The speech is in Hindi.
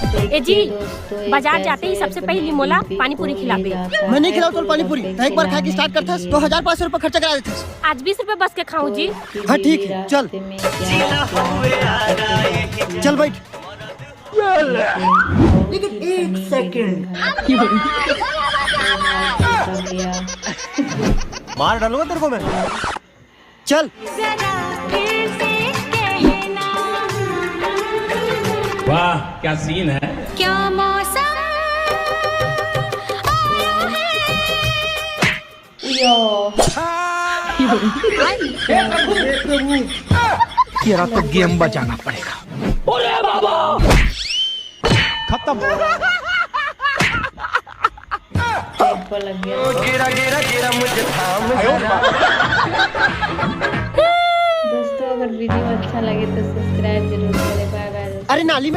ए जी, बाजार जाते ही सबसे पहले मोला पानी पूरी खिलाबे। मैं नहीं खिलाऊं तो पानी पूरी, एक बार खा के स्टार्ट करता है तो 1500 रुपए खर्चा करा देते। आज 20 रुपए बस के खाऊं जी। हाँ ठीक है, चल चल बैठ। लेकिन एक सेकंड मार डालूंगा तेरे को मैं। चल वाह क्या सीन है। क्या मौसम आया है। तेरा तो गेम बजाना पड़ेगा। ओरे बाबा खत्म। गिरा गिरा गिरा मुझे थाम। दोस्तों अगर वीडियो अच्छा लगे तो सब्सक्राइब जरूर करें। Bye bye. अरे नाली में